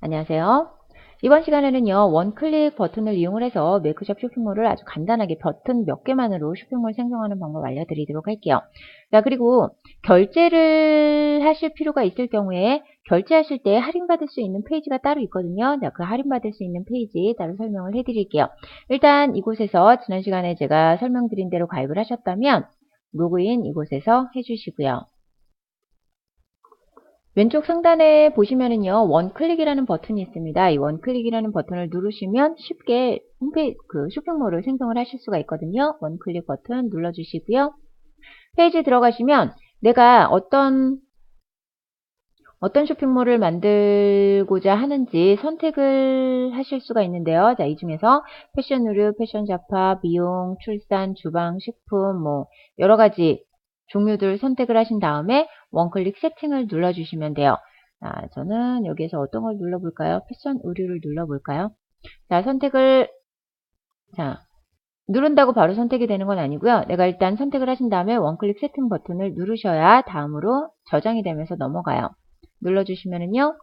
안녕하세요. 이번 시간에는요, 원클릭 버튼을 이용을 해서 메이크숍 쇼핑몰을 아주 간단하게 버튼 몇 개만으로 쇼핑몰 생성하는 방법 알려드리도록 할게요. 자, 그리고 결제를 하실 필요가 있을 경우에 결제하실 때 할인받을 수 있는 페이지가 따로 있거든요. 자, 그 할인받을 수 있는 페이지 따로 설명을 해드릴게요. 일단 이곳에서 지난 시간에 제가 설명드린 대로 가입을 하셨다면 로그인 이곳에서 해주시고요. 왼쪽 상단에 보시면은요, 원클릭이라는 버튼이 있습니다. 이 원클릭이라는 버튼을 누르시면 쉽게 쇼핑몰을 생성을 하실 수가 있거든요. 원클릭 버튼 눌러주시고요. 페이지 들어가시면 내가 어떤 쇼핑몰을 만들고자 하는지 선택을 하실 수가 있는데요. 자, 이 중에서 패션 의류, 패션 잡화, 미용, 출산, 주방, 식품, 여러 가지 종류들 선택을 하신 다음에 원클릭 세팅을 눌러주시면 돼요. 자, 저는 여기에서 어떤 걸 눌러볼까요? 패션 의류를 눌러볼까요? 자, 누른다고 바로 선택이 되는 건 아니고요. 내가 일단 선택을 하신 다음에 원클릭 세팅 버튼을 누르셔야 다음으로 저장이 되면서 넘어가요. 눌러주시면은요.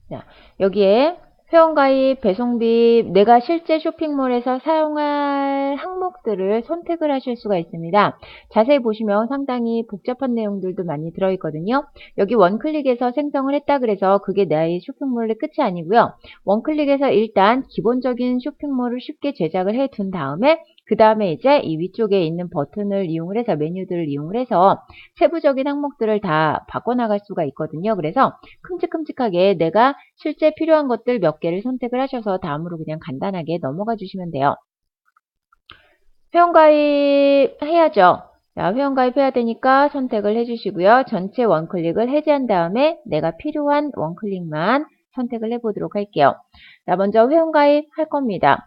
자, 여기에 회원가입, 배송비, 내가 실제 쇼핑몰에서 사용할 항목들을 선택을 하실 수가 있습니다. 자세히 보시면 상당히 복잡한 내용들도 많이 들어있거든요. 여기 원클릭해서 생성을 했다 그래서 그게 나의 쇼핑몰의 끝이 아니고요. 원클릭해서 일단 기본적인 쇼핑몰을 쉽게 제작을 해 둔 다음에 그 다음에 이제 이 위쪽에 있는 버튼을 이용을 해서 메뉴들을 이용을 해서 세부적인 항목들을 다 바꿔나갈 수가 있거든요. 그래서 큼직큼직하게 내가 실제 필요한 것들 몇 개를 선택을 하셔서 다음으로 그냥 간단하게 넘어가 주시면 돼요. 회원가입 해야죠. 자, 회원가입 해야 되니까 선택을 해주시고요. 전체 원클릭을 해제한 다음에 내가 필요한 원클릭만 선택을 해보도록 할게요. 자, 먼저 회원가입 할 겁니다.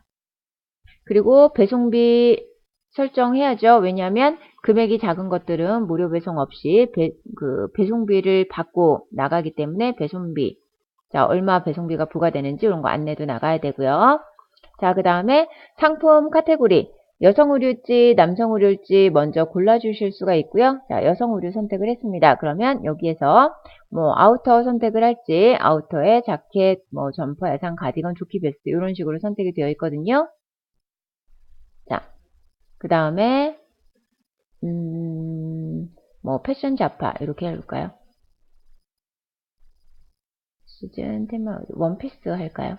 그리고 배송비 설정해야죠. 왜냐하면 금액이 작은 것들은 무료 배송 없이 배송비를 받고 나가기 때문에 배송비, 자, 얼마 배송비가 부과되는지 이런 거 안내도 나가야 되고요. 자, 그 다음에 상품 카테고리, 여성 의류일지 남성 의류일지 먼저 골라주실 수가 있고요. 자, 여성 의류 선택을 했습니다. 그러면 여기에서 아우터 선택을 할지 아우터에 자켓, 점퍼, 야상, 가디건, 조끼, 베스트 이런 식으로 선택이 되어 있거든요. 자, 그 다음에 패션 잡화 이렇게 해볼까요? 시즌 테마 원피스 할까요?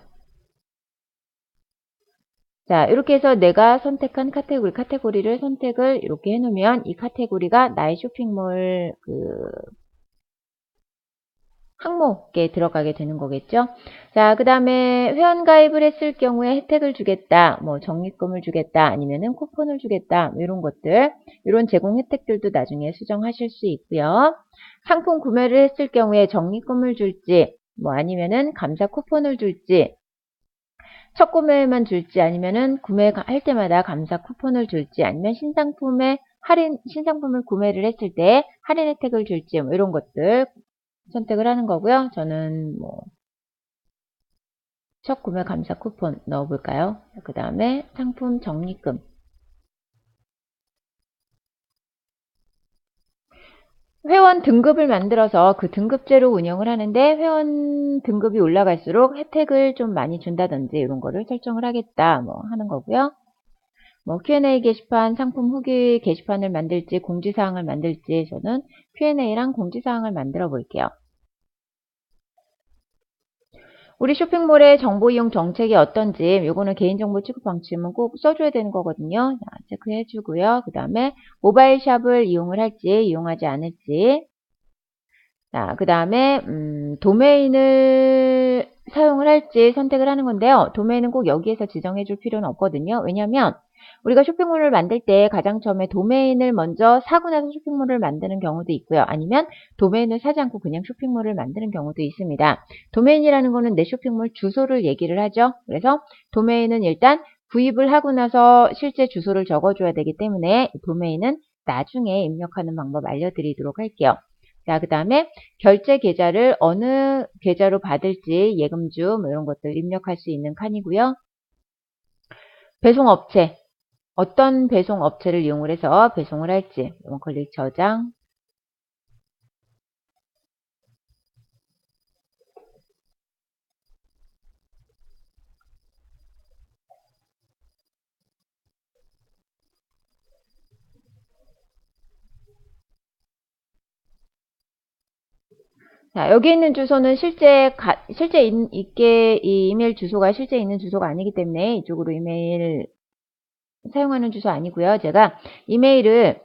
자, 이렇게 해서 내가 선택한 카테고리를 선택을 이렇게 해놓으면 이 카테고리가 나의 쇼핑몰 항목에 들어가게 되는 거겠죠. 자, 그 다음에 회원가입을 했을 경우에 혜택을 주겠다, 적립금을 주겠다, 아니면은 쿠폰을 주겠다, 이런 것들, 이런 제공 혜택들도 나중에 수정하실 수 있고요. 상품 구매를 했을 경우에 적립금을 줄지, 아니면은 감사 쿠폰을 줄지, 첫 구매만 줄지, 아니면은 구매할 때마다 감사 쿠폰을 줄지, 아니면 신상품을 구매를 했을 때 할인 혜택을 줄지, 이런 것들 선택을 하는 거고요. 저는 첫 구매 감사 쿠폰 넣어볼까요? 그 다음에 상품 적립금. 회원 등급을 만들어서 그 등급제로 운영을 하는데 회원 등급이 올라갈수록 혜택을 좀 많이 준다든지 이런 거를 설정을 하겠다 하는 거고요. Q&A 게시판, 상품 후기 게시판을 만들지 공지사항을 만들지 저는 Q&A랑 공지사항을 만들어 볼게요. 우리 쇼핑몰의 정보 이용 정책이 어떤지 요거는 개인정보 취급 방침은 꼭 써줘야 되는 거거든요. 자, 체크해 주고요. 그 다음에 모바일 샵을 이용을 할지 이용하지 않을지, 자, 그 다음에 도메인을 사용을 할지 선택을 하는 건데요. 도메인은 꼭 여기에서 지정해 줄 필요는 없거든요. 왜냐하면 우리가 쇼핑몰을 만들 때 가장 처음에 도메인을 먼저 사고 나서 쇼핑몰을 만드는 경우도 있고요. 아니면 도메인을 사지 않고 그냥 쇼핑몰을 만드는 경우도 있습니다. 도메인이라는 거는 내 쇼핑몰 주소를 얘기를 하죠. 그래서 도메인은 일단 구입을 하고 나서 실제 주소를 적어줘야 되기 때문에 도메인은 나중에 입력하는 방법 알려드리도록 할게요. 자, 그 다음에 결제 계좌를 어느 계좌로 받을지 예금주 이런 것들 입력할 수 있는 칸이고요. 배송업체, 어떤 배송업체를 이용을 해서 배송을 할지 원클릭 저장. 자, 여기 있는 주소는 있게 이 이메일 주소가 실제 있는 주소가 아니기 때문에 이쪽으로 이메일 사용하는 주소 아니고요. 제가 이메일을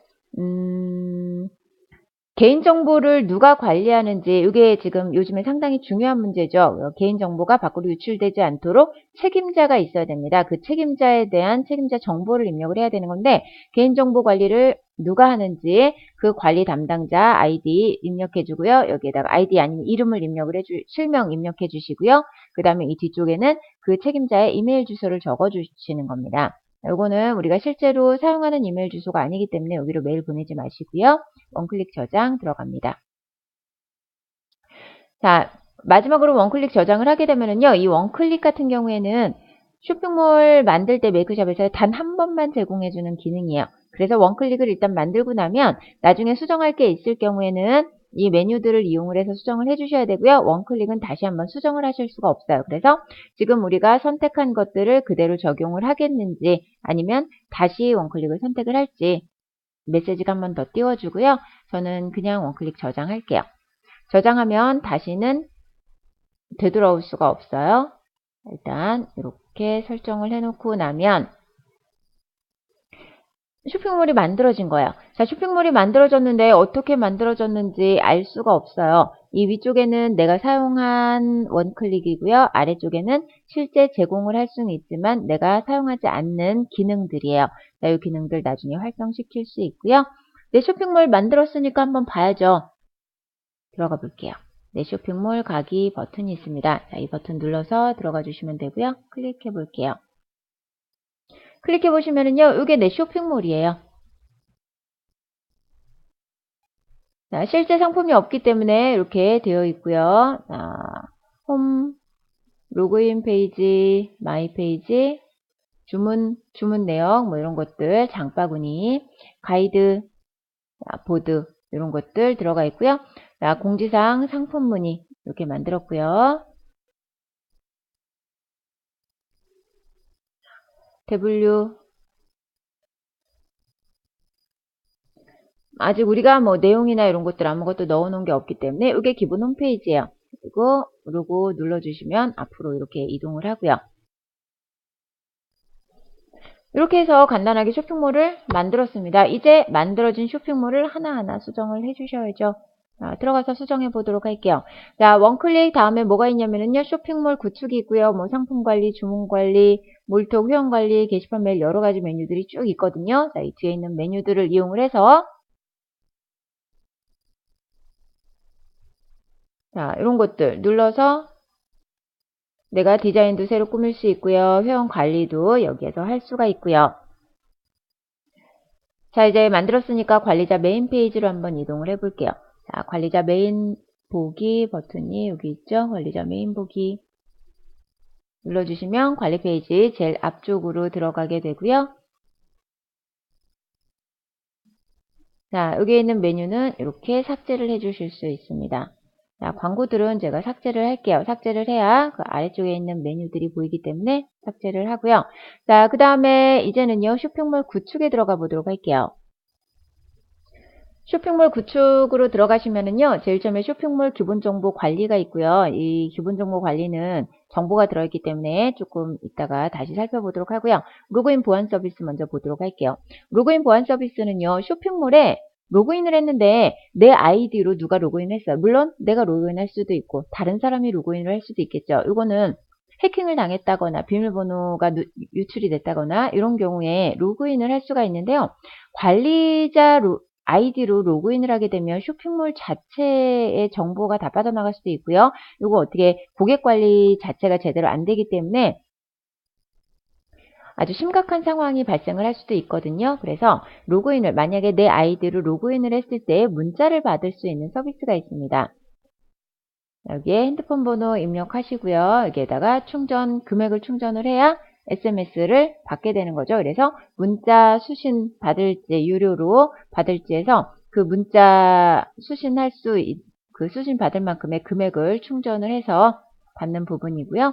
개인정보를 누가 관리하는지 이게 지금 요즘에 상당히 중요한 문제죠. 개인정보가 밖으로 유출되지 않도록 책임자가 있어야 됩니다. 그 책임자에 대한 책임자 정보를 입력을 해야 되는 건데 개인정보 관리를 누가 하는지 그 관리 담당자 아이디 입력해 주고요. 여기에다가 아이디 아니면 이름을 실명 입력해 주시고요. 그 다음에 이 뒤쪽에는 그 책임자의 이메일 주소를 적어 주시는 겁니다. 이거는 우리가 실제로 사용하는 이메일 주소가 아니기 때문에 여기로 메일 보내지 마시고요. 원클릭 저장 들어갑니다. 자, 마지막으로 원클릭 저장을 하게 되면은요, 이 원클릭 같은 경우에는 쇼핑몰 만들 때 메이크샵에서 단 한 번만 제공해주는 기능이에요. 그래서 원클릭을 일단 만들고 나면 나중에 수정할 게 있을 경우에는 이 메뉴들을 이용을 해서 수정을 해주셔야 되고요. 원클릭은 다시 한번 수정을 하실 수가 없어요. 그래서 지금 우리가 선택한 것들을 그대로 적용을 하겠는지 아니면 다시 원클릭을 선택을 할지 메시지가 한 번 더 띄워주고요. 저는 그냥 원클릭 저장할게요. 저장하면 다시는 되돌아올 수가 없어요. 일단 이렇게 설정을 해놓고 나면 쇼핑몰이 만들어진 거예요. 자, 쇼핑몰이 만들어졌는데 어떻게 만들어졌는지 알 수가 없어요. 이 위쪽에는 내가 사용한 원클릭이고요. 아래쪽에는 실제 제공을 할 수는 있지만 내가 사용하지 않는 기능들이에요. 자, 이 기능들 나중에 활성시킬 수 있고요. 내 쇼핑몰 만들었으니까 한번 봐야죠. 들어가 볼게요. 내 쇼핑몰 가기 버튼이 있습니다. 자, 이 버튼 눌러서 들어가 주시면 되고요. 클릭해 볼게요. 클릭해 보시면은요, 이게 내 쇼핑몰이에요. 자, 실제 상품이 없기 때문에 이렇게 되어 있고요. 자, 홈, 로그인 페이지, 마이 페이지, 주문 내역, 뭐 이런 것들, 장바구니, 가이드, 보드, 이런 것들 들어가 있고요. 자, 공지사항 상품 문의 이렇게 만들었고요. W 아직 우리가 뭐 내용이나 이런 것들 아무것도 넣어놓은 게 없기 때문에 이게 기본 홈페이지예요. 그리고 로고 눌러주시면 앞으로 이렇게 이동을 하고요. 이렇게 해서 간단하게 쇼핑몰을 만들었습니다. 이제 만들어진 쇼핑몰을 하나하나 수정을 해주셔야죠. 자, 들어가서 수정해 보도록 할게요. 자, 원클릭 다음에 뭐가 있냐면요. 쇼핑몰 구축이 있고요. 뭐 상품 관리, 주문 관리, 몰톡 회원 관리, 게시판 메일 여러 가지 메뉴들이 쭉 있거든요. 자, 이 뒤에 있는 메뉴들을 이용을 해서 자, 이런 것들 눌러서 내가 디자인도 새로 꾸밀 수 있고요. 회원 관리도 여기에서 할 수가 있고요. 자, 이제 만들었으니까 관리자 메인 페이지로 한번 이동을 해 볼게요. 자, 관리자 메인 보기 버튼이 여기 있죠. 관리자 메인 보기 눌러주시면 관리 페이지 제일 앞쪽으로 들어가게 되고요. 자, 여기에 있는 메뉴는 이렇게 삭제를 해 주실 수 있습니다. 자, 광고들은 제가 삭제를 할게요. 삭제를 해야 그 아래쪽에 있는 메뉴들이 보이기 때문에 삭제를 하고요. 자, 그 다음에 이제는요, 쇼핑몰 구축에 들어가 보도록 할게요. 쇼핑몰 구축으로 들어가시면은요, 제일 처음에 쇼핑몰 기본정보 관리가 있고요. 이 기본정보 관리는 정보가 들어있기 때문에 조금 이따가 다시 살펴보도록 하고요. 로그인 보안 서비스 먼저 보도록 할게요. 로그인 보안 서비스는요, 쇼핑몰에 로그인을 했는데 내 아이디로 누가 로그인을 했어요. 물론 내가 로그인할 수도 있고 다른 사람이 로그인을 할 수도 있겠죠. 이거는 해킹을 당했다거나 비밀번호가 유출이 됐다거나 이런 경우에 로그인을 할 수가 있는데요. 관리자 아이디로 로그인을 하게 되면 쇼핑몰 자체의 정보가 다 빠져나갈 수도 있고요. 이거 어떻게 고객 관리 자체가 제대로 안 되기 때문에 아주 심각한 상황이 발생을 할 수도 있거든요. 그래서 로그인을 만약에 내 아이디로 로그인을 했을 때 문자를 받을 수 있는 서비스가 있습니다. 여기에 핸드폰 번호 입력하시고요. 여기에다가 금액을 충전을 해야 SMS를 받게 되는 거죠. 그래서 문자 수신 받을지 유료로 받을지 해서 그 문자 수신할 그 수신 받을 만큼의 금액을 충전을 해서 받는 부분이고요.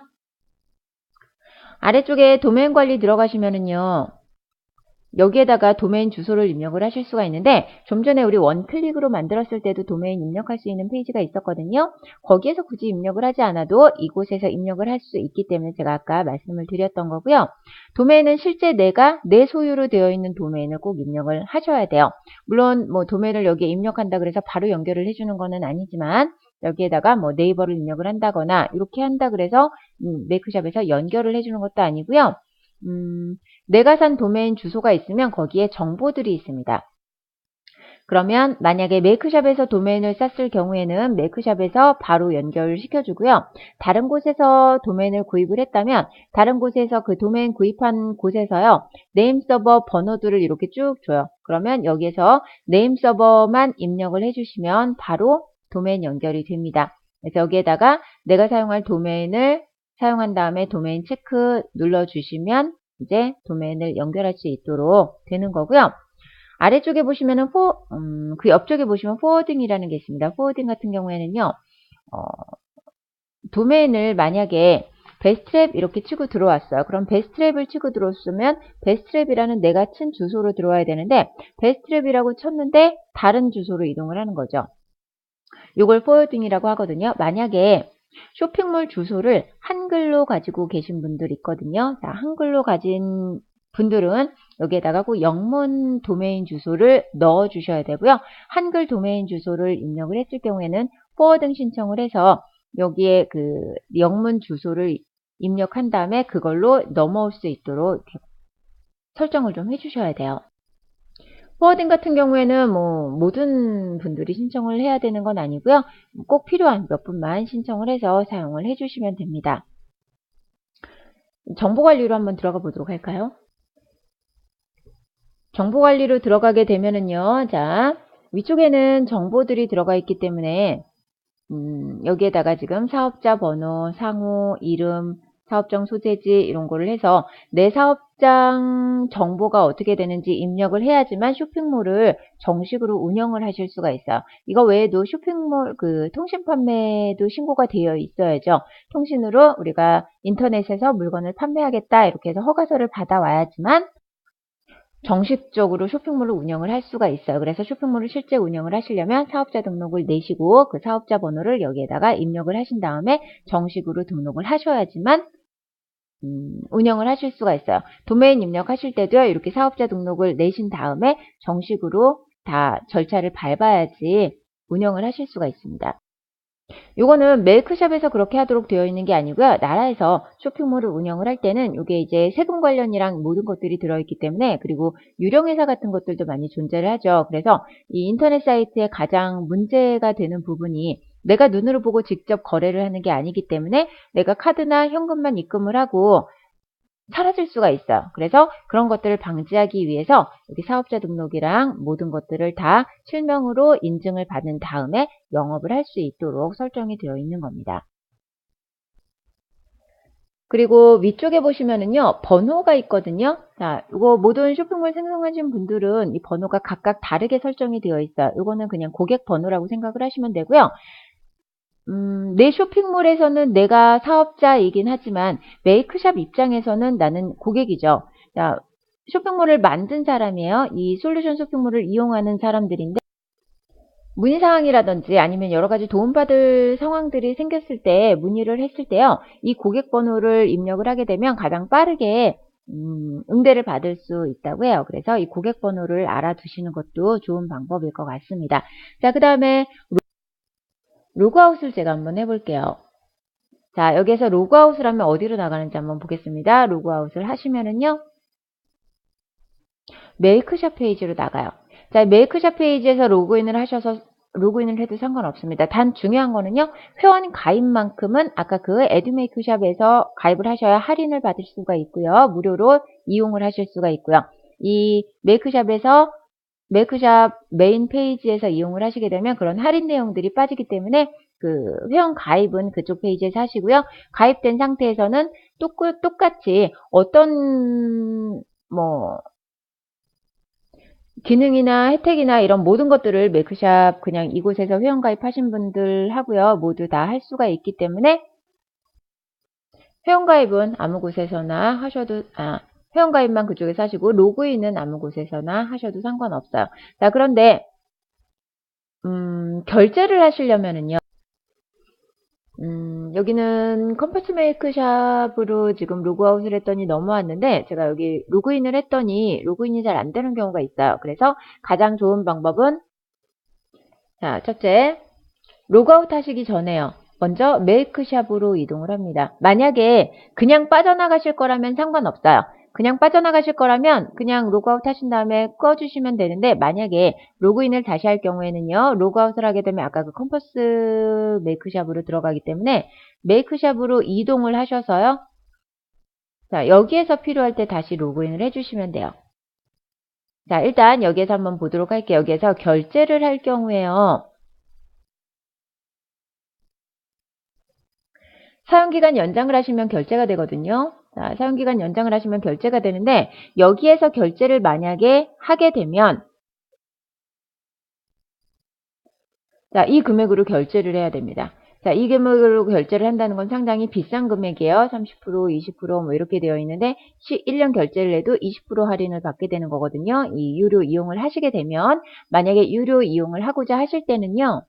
아래쪽에 도메인 관리 들어가시면은요. 여기에다가 도메인 주소를 입력을 하실 수가 있는데 좀 전에 우리 원클릭으로 만들었을 때도 도메인 입력할 수 있는 페이지가 있었거든요. 거기에서 굳이 입력을 하지 않아도 이곳에서 입력을 할 수 있기 때문에 제가 아까 말씀을 드렸던 거고요. 도메인은 실제 내가 내 소유로 되어 있는 도메인을 꼭 입력을 하셔야 돼요. 물론 뭐 도메인을 여기에 입력한다 그래서 바로 연결을 해주는 거는 아니지만 여기에다가 뭐 네이버를 입력을 한다거나 이렇게 한다 그래서 메이크샵에서 연결을 해주는 것도 아니고요. 내가 산 도메인 주소가 있으면 거기에 정보들이 있습니다. 그러면 만약에 메이크샵에서 도메인을 쌌을 경우에는 메이크샵에서 바로 연결을 시켜주고요. 다른 곳에서 도메인을 구입을 했다면 다른 곳에서 그 도메인 구입한 곳에서요. 네임 서버 번호들을 이렇게 쭉 줘요. 그러면 여기에서 네임 서버만 입력을 해주시면 바로 도메인 연결이 됩니다. 그래서 여기에다가 내가 사용할 도메인을 사용한 다음에 도메인 체크 눌러주시면 이제 도메인을 연결할 수 있도록 되는 거고요. 아래쪽에 보시면은 그 옆쪽에 보시면 포워딩이라는 게 있습니다. 포워딩 같은 경우에는요, 도메인을 만약에 베스트랩 이렇게 치고 들어왔어요. 그럼 베스트랩을 치고 들어왔으면 베스트랩이라는 내가 친 주소로 들어와야 되는데 베스트랩이라고 쳤는데 다른 주소로 이동을 하는 거죠. 이걸 포워딩이라고 하거든요. 만약에 쇼핑몰 주소를 한글로 가지고 계신 분들 있거든요. 자, 한글로 가진 분들은 여기에다가 꼭 영문 도메인 주소를 넣어 주셔야 되고요. 한글 도메인 주소를 입력을 했을 경우에는 포워딩 신청을 해서 여기에 그 영문 주소를 입력한 다음에 그걸로 넘어올 수 있도록 이렇게 설정을 좀 해주셔야 돼요. 포워딩 같은 경우에는 뭐 모든 분들이 신청을 해야 되는 건 아니고요. 꼭 필요한 몇 분만 신청을 해서 사용을 해주시면 됩니다. 정보관리로 한번 들어가 보도록 할까요? 정보관리로 들어가게 되면은요. 자, 위쪽에는 정보들이 들어가 있기 때문에 여기에다가 지금 사업자 번호, 상호, 이름, 사업장 소재지 이런 거를 해서 내 사업장 정보가 어떻게 되는지 입력을 해야지만 쇼핑몰을 정식으로 운영을 하실 수가 있어요. 이거 외에도 쇼핑몰 그 통신 판매도 신고가 되어 있어야죠. 통신으로 우리가 인터넷에서 물건을 판매하겠다 이렇게 해서 허가서를 받아와야지만 정식적으로 쇼핑몰을 운영을 할 수가 있어요. 그래서 쇼핑몰을 실제 운영을 하시려면 사업자 등록을 내시고 그 사업자 번호를 여기에다가 입력을 하신 다음에 정식으로 등록을 하셔야지만 운영을 하실 수가 있어요. 도메인 입력하실 때도요. 이렇게 사업자 등록을 내신 다음에 정식으로 다 절차를 밟아야지 운영을 하실 수가 있습니다. 요거는 메이크샵에서 그렇게 하도록 되어 있는 게 아니고요. 나라에서 쇼핑몰을 운영을 할 때는 이게 이제 세금 관련이랑 모든 것들이 들어있기 때문에 그리고 유령회사 같은 것들도 많이 존재를 하죠. 그래서 이 인터넷 사이트에 가장 문제가 되는 부분이 내가 눈으로 보고 직접 거래를 하는 게 아니기 때문에 내가 카드나 현금만 입금을 하고 사라질 수가 있어요. 그래서 그런 것들을 방지하기 위해서 여기 사업자 등록이랑 모든 것들을 다 실명으로 인증을 받은 다음에 영업을 할 수 있도록 설정이 되어 있는 겁니다. 그리고 위쪽에 보시면은요, 번호가 있거든요. 자, 이거 모든 쇼핑몰 생성하신 분들은 이 번호가 각각 다르게 설정이 되어 있어요. 이거는 그냥 고객 번호라고 생각을 하시면 되고요. 내 쇼핑몰에서는 내가 사업자이긴 하지만 메이크샵 입장에서는 나는 고객이죠. 자, 쇼핑몰을 만든 사람이에요. 이 솔루션 쇼핑몰을 이용하는 사람들인데 문의사항이라든지 아니면 여러 가지 도움받을 상황들이 생겼을 때 문의를 했을 때요. 이 고객 번호를 입력을 하게 되면 가장 빠르게 응대를 받을 수 있다고 해요. 그래서 이 고객 번호를 알아두시는 것도 좋은 방법일 것 같습니다. 자, 그 다음에 로그아웃을 제가 한번 해볼게요. 자, 여기에서 로그아웃을 하면 어디로 나가는지 한번 보겠습니다. 로그아웃을 하시면은요. 메이크샵 페이지로 나가요. 자, 메이크샵 페이지에서 로그인을 해도 상관없습니다. 단 중요한 거는요. 회원 가입만큼은 아까 그 에듀메이크샵에서 가입을 하셔야 할인을 받을 수가 있고요. 무료로 이용을 하실 수가 있고요. 이 메이크샵 메인 페이지에서 이용을 하시게 되면 그런 할인 내용들이 빠지기 때문에 그 회원 가입은 그쪽 페이지에서 하시고요. 가입된 상태에서는 똑같이 어떤 뭐 기능이나 혜택이나 이런 모든 것들을 메이크샵 그냥 이곳에서 회원 가입하신 분들 하고요. 모두 다 할 수가 있기 때문에 회원 가입은 아무 곳에서나 회원가입만 그쪽에서 하시고 로그인은 아무 곳에서나 하셔도 상관없어요. 자, 그런데 결제를 하시려면은요. 여기는 컴퍼스 메이크샵으로 지금 로그아웃을 했더니 넘어왔는데 제가 여기 로그인을 했더니 로그인이 잘 안 되는 경우가 있어요. 그래서 가장 좋은 방법은 자, 첫째, 로그아웃 하시기 전에요. 먼저 메이크샵으로 이동을 합니다. 만약에 그냥 빠져나가실 거라면 상관없어요. 그냥 빠져나가실 거라면 그냥 로그아웃 하신 다음에 꺼주시면 되는데 만약에 로그인을 다시 할 경우에는요. 로그아웃을 하게 되면 아까 그 컴퍼스 메이크샵으로 들어가기 때문에 메이크샵으로 이동을 하셔서요. 자, 여기에서 필요할 때 다시 로그인을 해주시면 돼요. 자, 일단 여기에서 한번 보도록 할게요. 여기에서 결제를 할 경우에요. 사용기간 연장을 하시면 결제가 되거든요. 자, 사용기간 연장을 하시면 결제가 되는데 여기에서 결제를 만약에 하게 되면 자, 이 금액으로 결제를 해야 됩니다. 자, 이 금액으로 결제를 한다는 건 상당히 비싼 금액이에요. 30%, 20% 이렇게 되어 있는데 1년 결제를 해도 20% 할인을 받게 되는 거거든요. 이 유료 이용을 하시게 되면 만약에 유료 이용을 하고자 하실 때는요.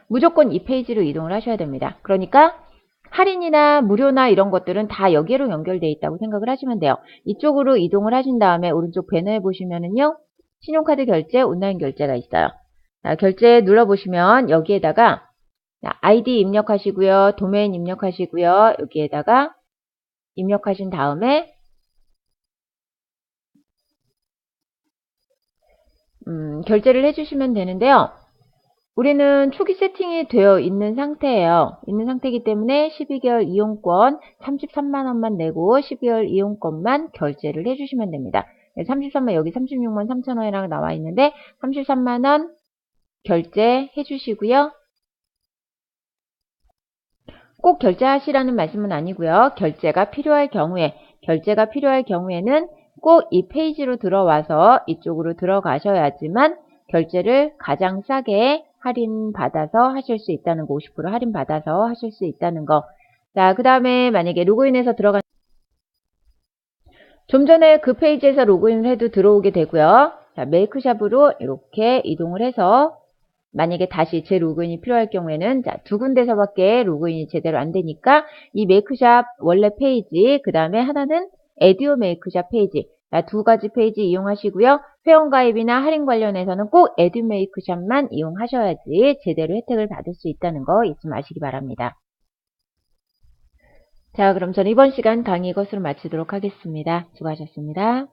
무조건 이 페이지로 이동을 하셔야 됩니다. 그러니까 할인이나 무료나 이런 것들은 다 여기로 연결되어 있다고 생각을 하시면 돼요. 이쪽으로 이동을 하신 다음에 오른쪽 배너에 보시면은요. 신용카드 결제, 온라인 결제가 있어요. 자, 결제 눌러보시면 여기에다가 아이디 입력하시고요. 도메인 입력하시고요. 여기에다가 입력하신 다음에 결제를 해주시면 되는데요. 우리는 초기 세팅이 되어 있는 상태예요. 있는 상태이기 때문에 12개월 이용권 33만원만 내고 12개월 이용권만 결제를 해주시면 됩니다. 33만 여기 36만 3천원이랑 나와 있는데 33만원 결제해 주시고요. 꼭 결제하시라는 말씀은 아니고요. 결제가 필요할 경우에는 꼭 이 페이지로 들어와서 이쪽으로 들어가셔야지만 결제를 가장 싸게 할인받아서 하실 수 있다는 거, 50% 할인받아서 하실 수 있다는 거. 자, 그 다음에 만약에 로그인해서 좀 전에 그 페이지에서 로그인을 해도 들어오게 되고요. 자, 메이크샵으로 이렇게 이동을 해서 만약에 다시 재로그인이 필요할 경우에는 자, 두 군데서밖에 로그인이 제대로 안 되니까 이 메이크샵 원래 페이지, 그 다음에 하나는 에듀오 메이크샵 페이지, 두 가지 페이지 이용하시고요. 회원가입이나 할인 관련해서는 꼭 에듀 메이크샵만 이용하셔야지 제대로 혜택을 받을 수 있다는 거 잊지 마시기 바랍니다. 자, 그럼 저는 이번 시간 강의 이것으로 마치도록 하겠습니다. 수고하셨습니다.